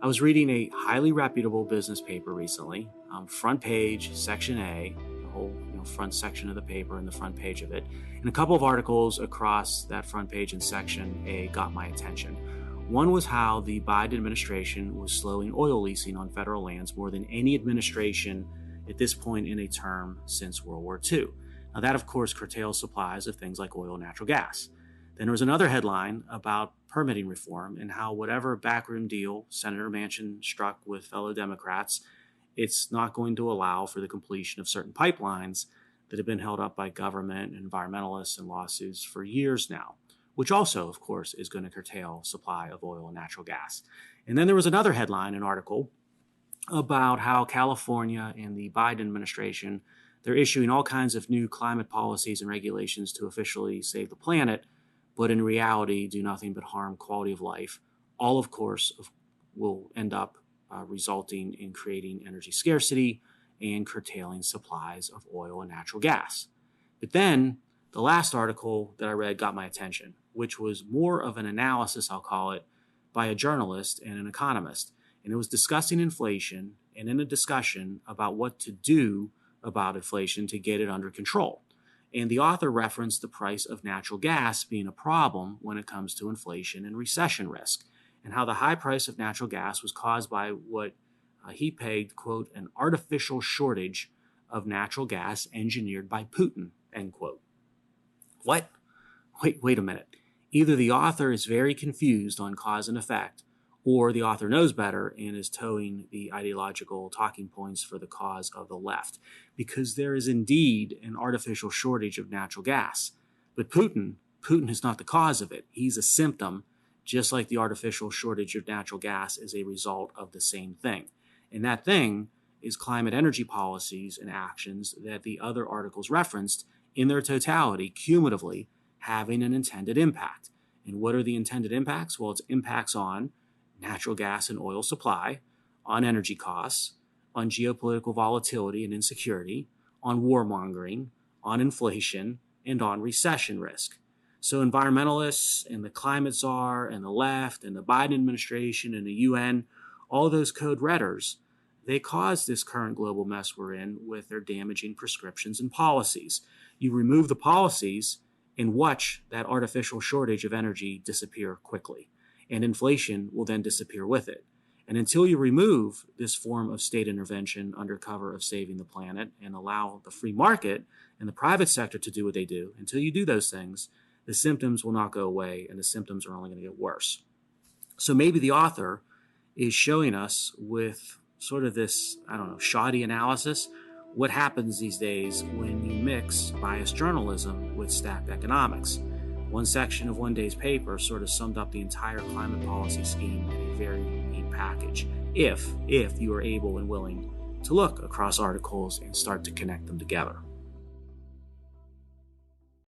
I was reading a highly reputable business paper recently, front page, section A, the whole front section of the paper and the front page of it, and a couple of articles across that front page and section A got my attention. One was how the Biden administration was slowing oil leasing on federal lands more than any administration at this point in a term since World War II. Now that, of course, curtails supplies of things like oil and natural gas. Then there was another headline about permitting reform and how whatever backroom deal Senator Manchin struck with fellow Democrats, it's not going to allow for the completion of certain pipelines that have been held up by government, environmentalists, and lawsuits for years now, which also, of course, is going to curtail supply of oil and natural gas. And then there was another headline, an article, about how California and the Biden administration, they're issuing all kinds of new climate policies and regulations to officially save the planet, but in reality do nothing but harm quality of life. All, of course, will end up resulting in creating energy scarcity and curtailing supplies of oil and natural gas. But then the last article that I read got my attention, which was more of an analysis, I'll call it, by a journalist and an economist. And it was discussing inflation and in a discussion about what to do about inflation to get it under control. And the author referenced the price of natural gas being a problem when it comes to inflation and recession risk, and how the high price of natural gas was caused by what he pegged, quote, an artificial shortage of natural gas engineered by Putin, end quote. What? Wait a minute. Either the author is very confused on cause and effect, or the author knows better and is towing the ideological talking points for the cause of the left, because there is indeed an artificial shortage of natural gas. But Putin is not the cause of it. He's a symptom, just like the artificial shortage of natural gas is a result of the same thing. And that thing is climate energy policies and actions that the other articles referenced in their totality, cumulatively, having an intended impact. And what are the intended impacts? Well, it's impacts on natural gas and oil supply, on energy costs, on geopolitical volatility and insecurity, on warmongering, on inflation, and on recession risk. So environmentalists and the climate czar and the left and the Biden administration and the UN, all those code redders, they caused this current global mess we're in with their damaging prescriptions and policies. You remove the policies and watch that artificial shortage of energy disappear quickly. And inflation will then disappear with it. And until you remove this form of state intervention under cover of saving the planet and allow the free market and the private sector to do what they do, until you do those things, the symptoms will not go away and the symptoms are only going to get worse. So maybe the author is showing us with sort of this, shoddy analysis, what happens these days when you mix biased journalism with stacked economics. One section of one day's paper sort of summed up the entire climate policy scheme in a very neat package, if you are able and willing to look across articles and start to connect them together.